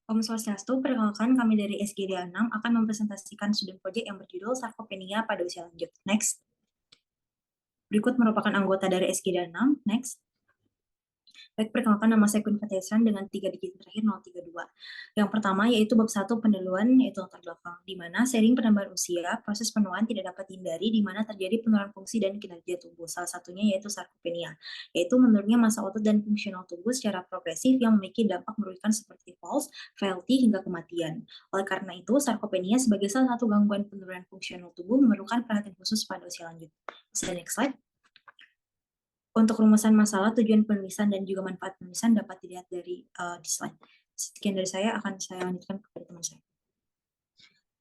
Om Swastiastu, perkenalkan kami dari SGD 6 akan mempresentasikan student project yang berjudul Sarkopenia pada usia lanjut. Next. Berikut merupakan anggota dari SGD 6. Next. Baik, perkenalkan nama saya Queen Fatesran dengan 3 digit terakhir 032. Yang pertama yaitu bab 1 pendahuluan yaitu latar belakang, di mana seiring penambahan usia, proses penuaan tidak dapat dihindari di mana terjadi penurunan fungsi dan kinerja tubuh. Salah satunya yaitu sarkopenia, yaitu menurunnya massa otot dan fungsional tubuh secara progresif yang memiliki dampak merugikan seperti falls, frailty, hingga kematian. Oleh karena itu, sarkopenia sebagai salah satu gangguan penurunan fungsional tubuh memerlukan perhatian khusus pada usia lanjut. Next slide. Untuk rumusan masalah, tujuan penulisan, dan juga manfaat penulisan dapat dilihat dari di slide. Sekian dari saya, akan saya lanjutkan kepada teman saya.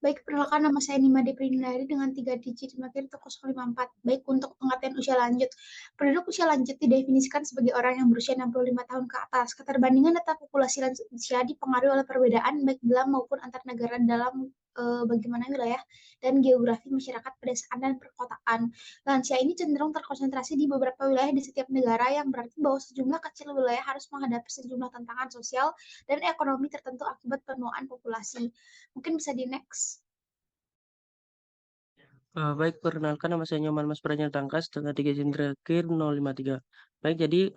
Baik, perkenalkan nama saya Nima Deprindari dengan 3 digit terakhir 054. Baik, untuk pengertian usia lanjut. Penduduk usia lanjut didefinisikan sebagai orang yang berusia 65 tahun ke atas. Keterbandingan data populasi lanjut usia dipengaruhi oleh perbedaan baik dalam maupun antar negara dalam bagaimana wilayah dan geografi masyarakat pedesaan dan perkotaan. Lansia ini cenderung terkonsentrasi di beberapa wilayah di setiap negara yang berarti bahwa sejumlah kecil wilayah harus menghadapi sejumlah tantangan sosial dan ekonomi tertentu akibat penuaan populasi. Mungkin bisa di next. Baik, perkenalkan nama saya Nyoman Mas Pranjata Tangkas dengan 3 izin terakhir 053. Baik, jadi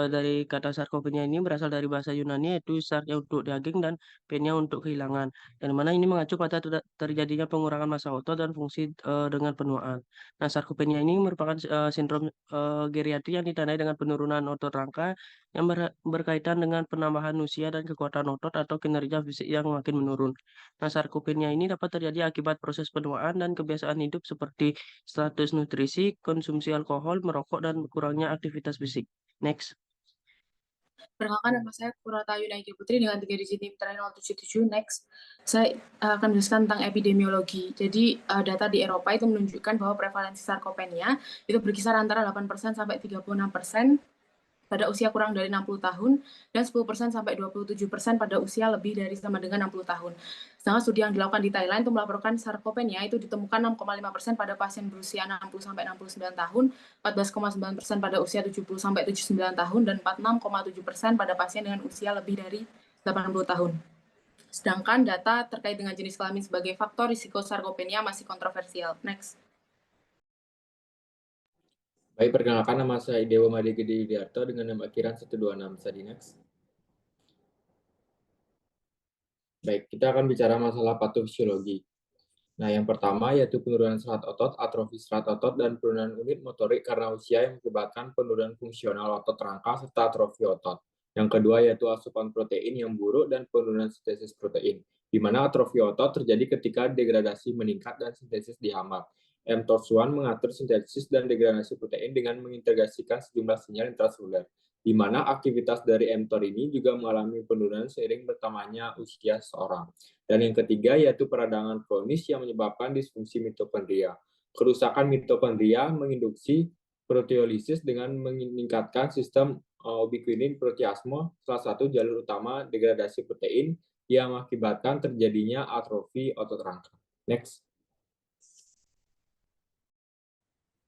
dari kata sarkopenia ini berasal dari bahasa Yunani yaitu sarnya untuk daging dan penia untuk kehilangan. Yang mana ini mengacu pada terjadinya pengurangan massa otot dan fungsi dengan penuaan. Nah, sarkopenia ini merupakan sindrom geriatri yang ditandai dengan penurunan otot rangka yang berkaitan dengan penambahan usia dan kekuatan otot atau kinerja fisik yang makin menurun. Nah, sarkopenia ini dapat terjadi akibat proses penuaan dan kebiasaan hidup seperti status nutrisi, konsumsi alkohol, merokok, dan kurangnya aktivitas fisik. Next. Perkenalkan nama saya Purata Yunaiki Putri dengan 3 digit NIM terakhir 077. Next. Saya akan menjelaskan tentang epidemiologi. Jadi data di Eropa itu menunjukkan bahwa prevalensi sarkopenia itu berkisar antara 8% sampai 36% pada usia kurang dari 60 tahun dan 10% sampai 27% pada usia lebih dari sama dengan 60 tahun. Sedangkan studi yang dilakukan di Thailand itu melaporkan sarkopenia itu ditemukan 6,5% pada pasien berusia 60 sampai 69 tahun, 14,9% pada usia 70 sampai 79 tahun dan 46,7% pada pasien dengan usia lebih dari 80 tahun. Sedangkan data terkait dengan jenis kelamin sebagai faktor risiko sarkopenia masih kontroversial. Next. Baik, perkenalkan nama saya Dewa Made Gede Yudiarto dengan nama akhiran 126. Bisa di next. Baik, kita akan bicara masalah patofisiologi. Nah, yang pertama yaitu penurunan serat otot, atrofi serat otot, dan penurunan unit motorik karena usia yang menyebabkan penurunan fungsional otot rangka serta atrofi otot. Yang kedua yaitu asupan protein yang buruk dan penurunan sintesis protein, di mana atrofi otot terjadi ketika degradasi meningkat dan sintesis dihambat. mTORC1 mengatur sintesis dan degradasi protein dengan mengintegrasikan sejumlah sinyal intraseluler, di mana aktivitas dari mTOR ini juga mengalami penurunan seiring bertambahnya usia seseorang. Dan yang ketiga yaitu peradangan kronis yang menyebabkan disfungsi mitokondria. Kerusakan mitokondria menginduksi proteolisis dengan meningkatkan sistem ubiquinin proteasme, salah satu jalur utama degradasi protein yang mengakibatkan terjadinya atrofi otot rangka. Next.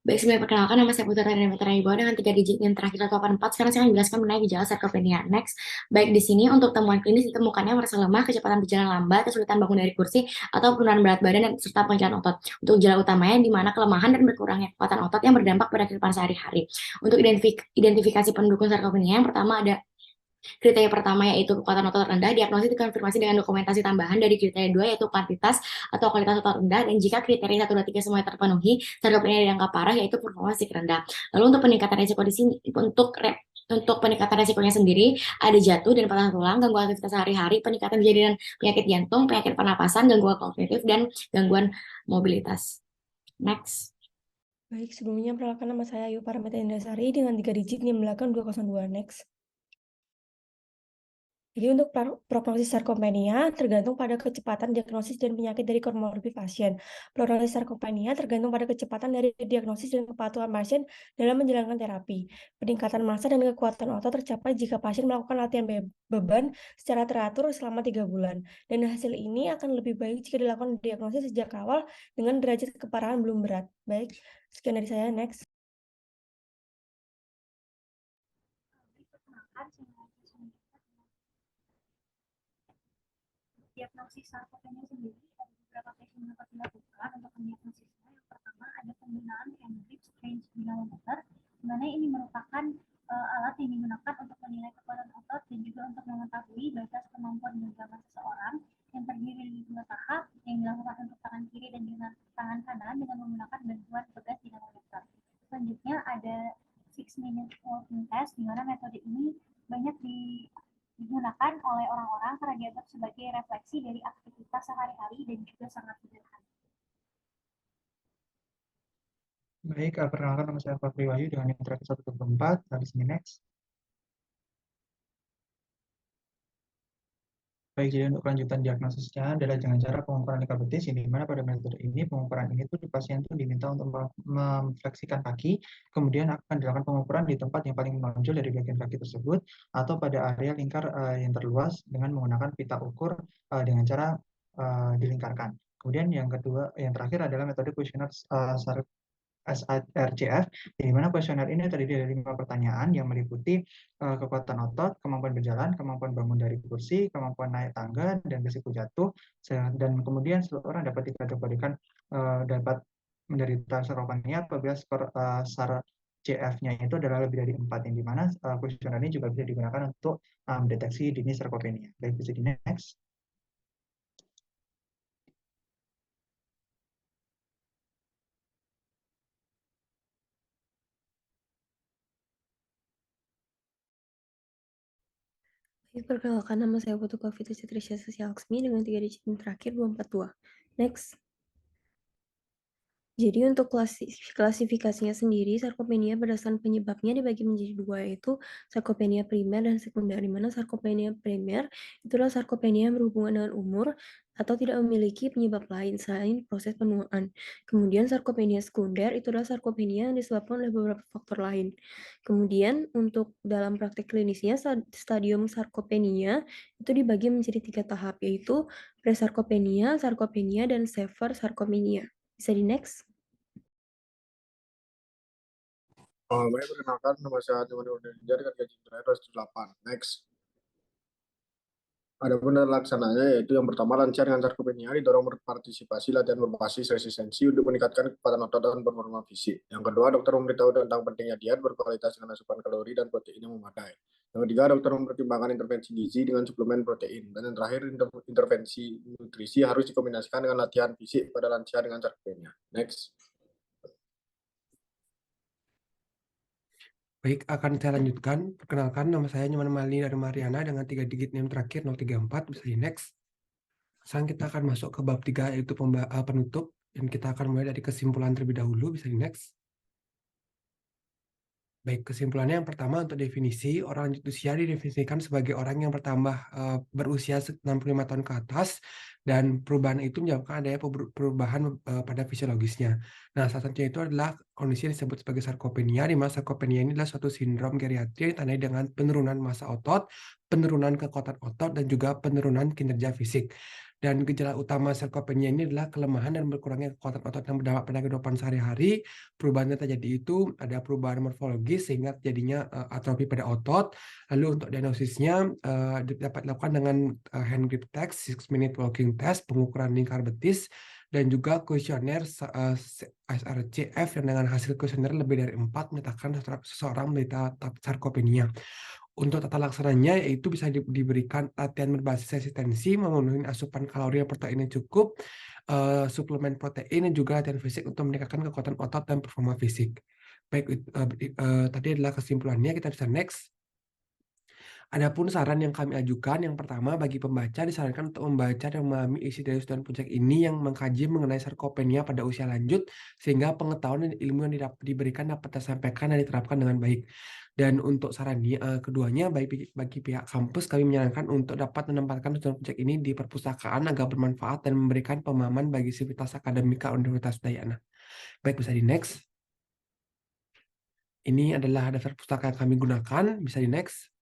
Baik, sebelum perkenalkan nama saya Putri Rani Ibo dengan 3 digit yang terakhir 84. Sekarang saya akan menjelaskan mengenai gejala sarkopenia. Next. Baik, di sini untuk temuan klinis ditemukannya merasa lemah, kecepatan berjalan lambat, kesulitan bangun dari kursi, atau penurunan berat badan dan serta pengecapan otot. Untuk gejala utamanya di mana kelemahan dan berkurangnya kekuatan otot yang berdampak pada kehidupan sehari-hari. Untuk identifikasi pendukung sarkopenia, yang pertama ada kriteria pertama yaitu kekuatan otot rendah, diagnosis dikonfirmasi dengan dokumentasi tambahan dari kriteria 2 yaitu kuantitas atau kualitas otot rendah, dan jika kriteria 1, 2, 3 semuanya terpenuhi, sarkopenia dianggap parah yaitu performa fisik rendah. Lalu untuk peningkatan risiko di sini, untuk peningkatan risikonya sendiri, ada jatuh dan patah tulang, gangguan aktivitas sehari-hari, peningkatan jadi dan penyakit jantung, penyakit pernapasan, gangguan kognitif, dan gangguan mobilitas. Next. Baik, sebelumnya perkenalkan nama saya Ayu Paramita Indrasari dengan 3 digit NIM belakang 202. Next. Jadi untuk prognosis sarkopenia tergantung pada kecepatan diagnosis dan penyakit dari komorbid pasien. Prognosis sarkopenia tergantung pada kecepatan dari diagnosis dan kepatuhan pasien dalam menjalankan terapi. Peningkatan massa dan kekuatan otot tercapai jika pasien melakukan latihan beban secara teratur selama 3 bulan. Dan hasil ini akan lebih baik jika dilakukan diagnosis sejak awal dengan derajat keparahan belum berat. Baik, sekian dari saya. Next. diagnosis sarkopenia sendiri ada beberapa teknik yang dapat dilakukan untuk mendiagnosisnya. Yang pertama ada penggunaan Hendrix range dinamometer, di mana ini merupakan alat yang digunakan untuk menilai kekuatan otot dan juga untuk mengetahui batas kemampuan genggaman seseorang yang terdiri dari 2 tahap yang dilakukan untuk tangan kiri dan dengan tangan kanan dengan menggunakan bantuan pegas dinamometer. Selanjutnya ada 6-minute walking test, di mana metode ini banyak digunakan oleh orang-orang karena dianggap sebagai refleksi dari aktivitas sehari-hari dan juga sangat sederhana. Baik, perkenalkan nama saya Fahri Wahyu dengan yang terakhir 124. Di sini next. Baik, jadi untuk kelanjutan diagnosisnya adalah dengan cara pengukuran lingkar betis, di mana pada metode ini pengukuran ini tuh pasien tuh diminta untuk memfleksikan kaki, kemudian akan dilakukan pengukuran di tempat yang paling menonjol dari bagian kaki tersebut atau pada area lingkar yang terluas dengan menggunakan pita ukur dengan cara dilingkarkan. Kemudian yang terakhir adalah metode kuesioner SRCF, di mana kuesioner ini terdiri dari 5 pertanyaan yang meliputi kekuatan otot, kemampuan berjalan, kemampuan bangun dari kursi, kemampuan naik tangga, dan risiko jatuh. Dan kemudian seseorang dapat dikategorikan dapat menderita sarkopenia apabila skor SAR CF-nya itu adalah lebih dari 4, yang dimana kuesioner ini juga bisa digunakan untuk mendeteksi dini sarkopenia. Baik, bisa di next. Perkenalkan, nama saya Putu Kavita Citrisya Sasialaksmi dengan 3 digit yang terakhir 242. Next. Jadi untuk klasifikasinya sendiri, sarkopenia berdasarkan penyebabnya dibagi menjadi 2, yaitu sarkopenia primer dan sekunder, di mana sarkopenia primer itulah sarkopenia yang berhubungan dengan umur atau tidak memiliki penyebab lain selain proses penuaan. Kemudian sarkopenia sekunder itulah sarkopenia yang disebabkan oleh beberapa faktor lain. Kemudian untuk dalam praktek klinisnya, stadium sarkopenia itu dibagi menjadi 3 tahap, yaitu presarkopenia, sarkopenia, dan severe sarkopenia. Bisa di next. Baik, perkenalkan nama saya Teman Universitas dengan gaji terakhir 108. Next. Adapun dari laksananya yaitu yang pertama lancar dengan sarkopenia didorong berpartisipasi latihan berbasis resistensi untuk meningkatkan kekuatan otot dan performa fisik. Yang kedua, dokter memberitahu tentang pentingnya diet berkualitas dengan asupan kalori dan protein yang memadai. Yang ketiga, dokter mempertimbangkan intervensi gizi dengan suplemen protein. Dan yang terakhir, intervensi nutrisi harus dikombinasikan dengan latihan fisik pada lansia dengan sarkopenia. Next. Baik, akan saya lanjutkan. Perkenalkan, nama saya Nyoman Malini dari Mariana dengan 3 digit NIM terakhir 034. Bisa di next. Sekarang kita akan masuk ke bab 3, yaitu penutup. Dan kita akan mulai dari kesimpulan terlebih dahulu. Bisa di next. Baik, kesimpulannya yang pertama untuk definisi, orang lanjut usia didefinisikan sebagai orang yang bertambah berusia 65 tahun ke atas, dan perubahan itu menyebabkan adanya perubahan pada fisiologisnya. Nah, salah satunya itu adalah kondisi yang disebut sebagai sarkopenia, di mana sarkopenia ini adalah suatu sindrom geriatri yang ditandai dengan penurunan massa otot, penurunan kekuatan otot, dan juga penurunan kinerja fisik. Dan gejala utama sarkopenia ini adalah kelemahan dan berkurangnya kekuatan otot yang berdampak pada kehidupan sehari-hari. Perubahan yang terjadi itu ada perubahan morfologis sehingga terjadinya atrofi pada otot. Lalu untuk diagnosisnya dapat dilakukan dengan hand grip test, 6-minute walking test, pengukuran lingkar betis, dan juga kuesioner SRCF yang dengan hasil kuesioner lebih dari 4 menyatakan seseorang menderita sarkopenia. Untuk tata laksananya yaitu bisa diberikan latihan berbasis resistensi, memenuhi asupan kalori dan protein yang cukup, suplemen protein, dan juga latihan fisik untuk meningkatkan kekuatan otot dan performa fisik. Baik, tadi adalah kesimpulannya, kita bisa next. Adapun saran yang kami ajukan, yang pertama bagi pembaca disarankan untuk membaca dan memahami isi dari studi project ini yang mengkaji mengenai sarkopenia pada usia lanjut, sehingga pengetahuan dan ilmu yang diberikan dapat tersampaikan dan diterapkan dengan baik. Dan untuk saran keduanya, bagi pihak kampus, kami menyarankan untuk dapat menempatkan studi project ini di perpustakaan agar bermanfaat dan memberikan pemahaman bagi sivitas akademika Universitas Udayana. Baik, bisa di next. Ini adalah daftar pustaka yang kami gunakan, bisa di next.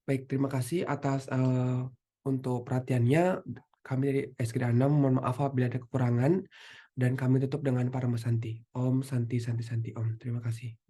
Baik, terima kasih atas untuk perhatiannya. Kami dari SGD 6 mohon maaf apabila ada kekurangan, dan kami tutup dengan Parama Santi. Om Santi Santi Santi Om. Terima kasih.